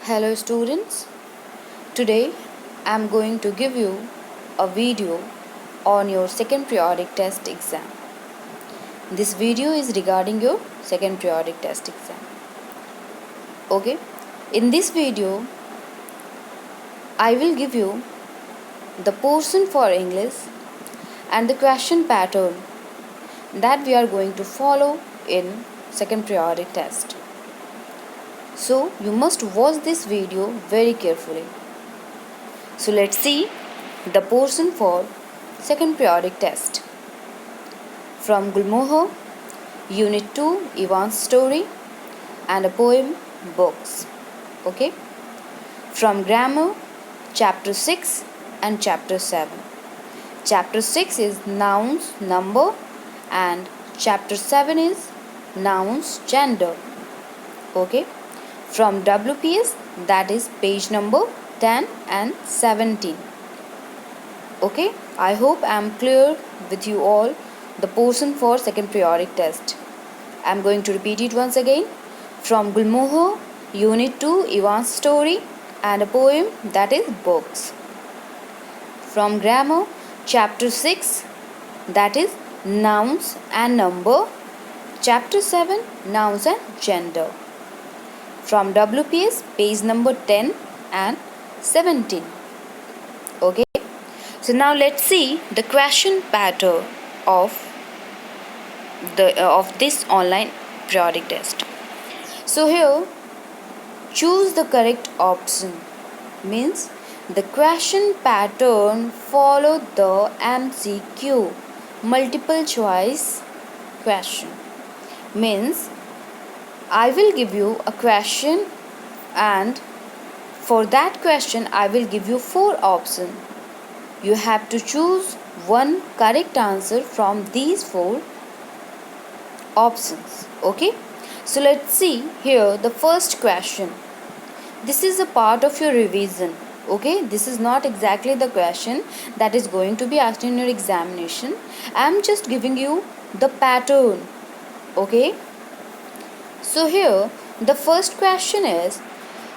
Hello students, today I am going to give you a video on your second periodic test exam. This video is regarding your second periodic test exam. Okay, in this video I will give you the portion for English and the question pattern that we are going to follow in second periodic test. So you must watch this video very carefully. So let's see the portion for second periodic test. From Gulmohar, Unit 2, Ivan's Story and a Poem books. Okay. From Grammar, Chapter 6 and Chapter 7. Chapter 6 is Nouns, Number, and Chapter 7 is Nouns, Gender. Okay. From WPS, that is page number 10 and 17. Okay, I hope I am clear with you all the portion for second periodic test. I am going to repeat it once again. From Gulmohar, Unit 2, Ivan's Story and a Poem, that is books. From Grammar, Chapter 6, that is Nouns and Number. Chapter 7, Nouns and Gender. From WPS, page number 10 and 17. Okay. So now let's see the question pattern of this online periodic test. So here, choose the correct option. Means the question pattern follow the MCQ, multiple choice question. Means I will give you a question and for that question I will give you 4 options. You have to choose one correct answer from these 4 options. Okay. So let's see here the first question. This is a part of your revision. Okay. This is not exactly the question that is going to be asked in your examination. I am just giving you the pattern. Okay. So here the first question is,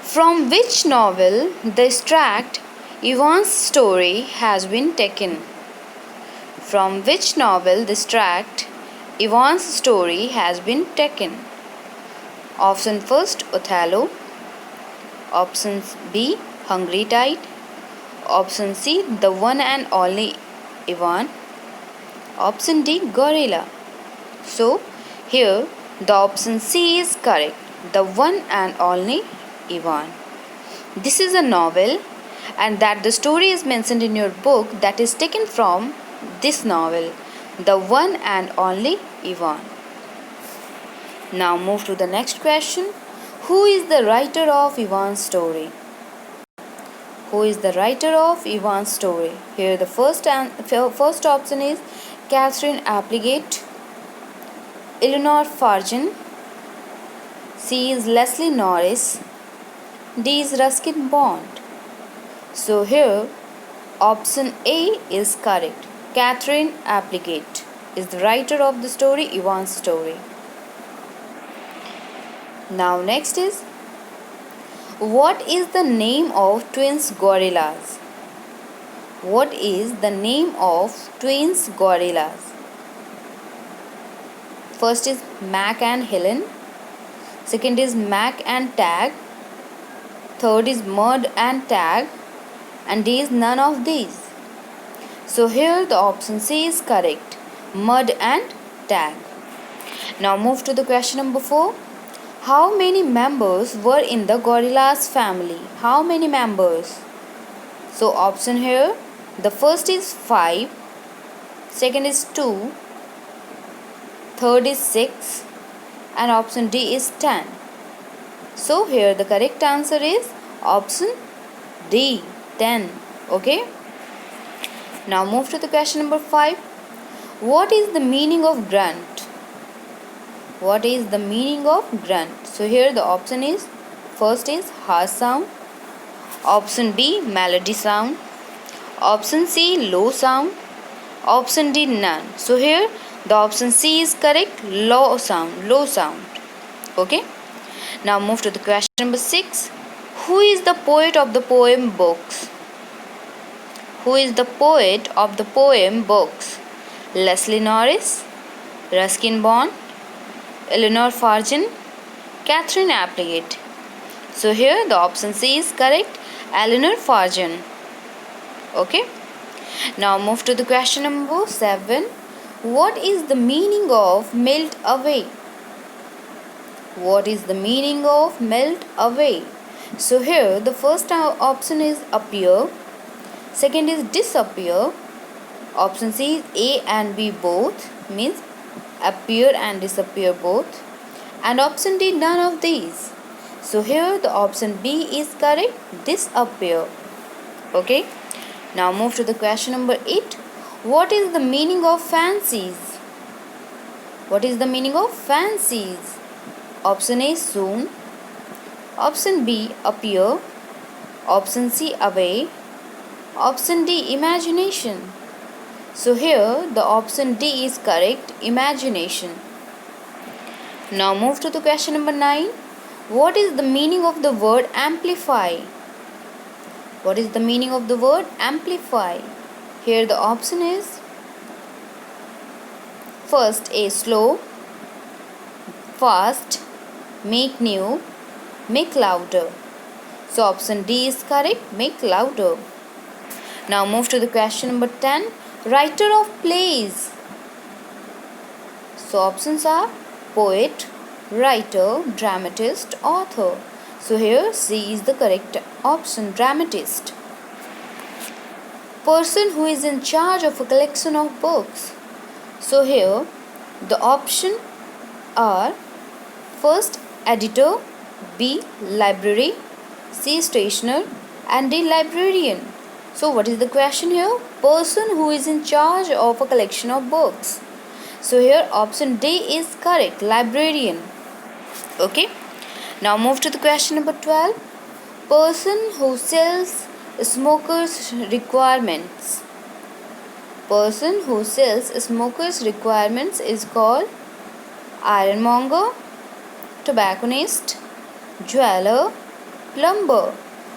from which novel the extract Ivan's story has been taken? From which novel the extract Ivan's story has been taken? Option first, Othello. Option B, Hungry Tide. Option C, The One and Only Ivan. Option D, Gorilla. So here the option C is correct. The One and Only Ivan. This is a novel and that the story is mentioned in your book that is taken from this novel, The One and Only Ivan. Now move to the next question. Who is the writer of Ivan's story? Who is the writer of Ivan's story? Here the first option is Catherine Applegate, Eleanor Farjeon. C is Leslie Norris. D is Ruskin Bond. So here option A is correct. Catherine Applegate is the writer of the story Ivan's story. Now next is, what is the name of twins gorillas? What is the name of twins gorillas? First is Mac and Helen. Second is Mac and Tag. Third is Mud and Tag. And D is none of these. So here the option C is correct. Mud and Tag. Now move to the question number 4. How many members were in the gorillas family? How many members? So option here, the first is 5. Second is 2. Third is 6. And option D is 10. So here the correct answer is option D, 10. Okay. Now move to the question number 5. What is the meaning of grunt? What is the meaning of grunt? So here the option is, first is harsh sound. Option B, melody sound. Option C, low sound. Option D, none. So here the option C is correct, low sound. Okay. Now move to the question number 6. Who is the poet of the poem Books? Who is the poet of the poem Books? Leslie Norris, Ruskin Bond, Eleanor Farjeon, Catherine Applegate. So here the option C is correct, Eleanor Farjeon. Okay. Now move to the question number 7. What is the meaning of melt away? What is the meaning of melt away? So here the first option is appear, second is disappear, option C is A and B both, means appear and disappear both, and option D none of these. So here the option B is correct, disappear. Okay. Now move to the question number 8. What is the meaning of fancies? What is the meaning of fancies? Option A soon, option B appear, option C away, option D imagination. So here the option D is correct, imagination. Now move to the question number 9. What is the meaning of the word amplify? What is the meaning of the word amplify? Here the option is first A slow, fast, make new, make louder. So option D is correct, make louder. Now move to the question number 10. Writer of plays. So options are poet, writer, dramatist, author. So here C is the correct option, dramatist. Person who is in charge of a collection of books. So here the option are first editor, B library, C stationer, and D librarian. So what is the question here? Person who is in charge of a collection of books. So here option D is correct, librarian. Okay. Now move to the question number 12. Person who sells smokers' requirements. Person who sells smokers' requirements is called ironmonger, tobacconist, jeweler, plumber.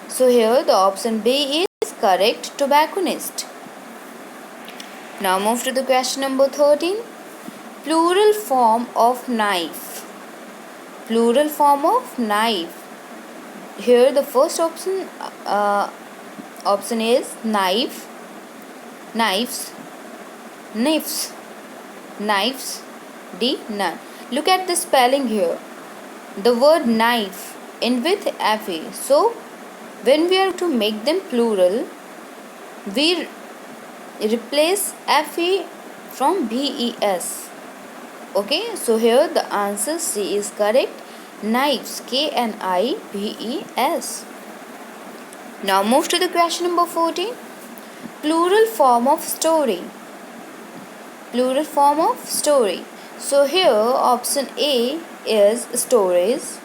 So here the option B is correct, tobacconist. Now move to the question number 13. Plural form of knife. Plural form of knife. Here the first option is knife, knives, knives, knives, D none. Look at the spelling here. The word knife in with FE. So when we are to make them plural, we replace FE from BES. Okay, so here the answer C is correct, knives, KNIVES. Now move to the question number 14. Plural form of story. Plural form of story. So here option A is stories,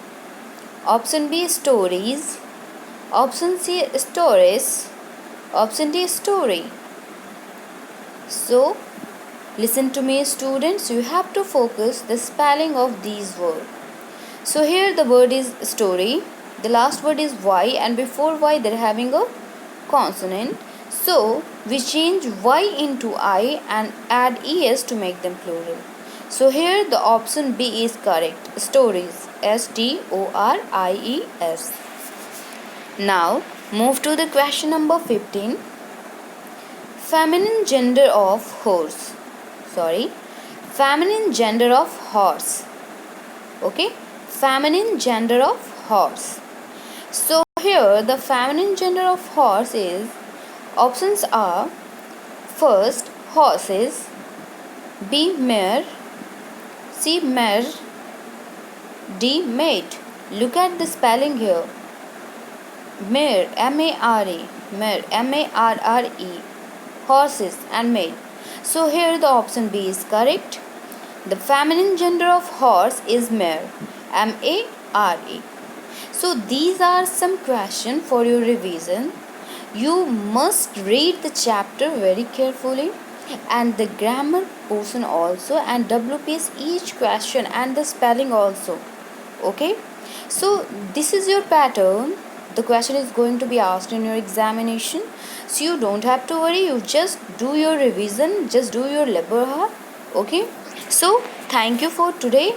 option B stories, option C stories, option D story. So listen to me students, you have to focus the spelling of these words. So here the word is story, the last word is Y, and before Y they are having a consonant. So we change Y into I and add ES to make them plural. So here the option B is correct, stories, STORIES. Now move to the question number 15. Feminine gender of horse. Feminine gender of horse. Okay, feminine gender of horse. So here the feminine gender of horse is, options are first horses, B mare, C mare, D maid. Look at the spelling here. Mare, M-A-R-E, mare, M-A-R-R-E, horses, and maid. So here the option B is correct. The feminine gender of horse is mare, M-A-R-E. So these are some questions for your revision. You must read the chapter very carefully and the grammar portion also, and WPS each question and the spelling also. Okay, so this is your pattern. the question is going to be asked in your examination. So you don't have to worry, you just do your revision, just do your labor hard. Okay, so thank you for today.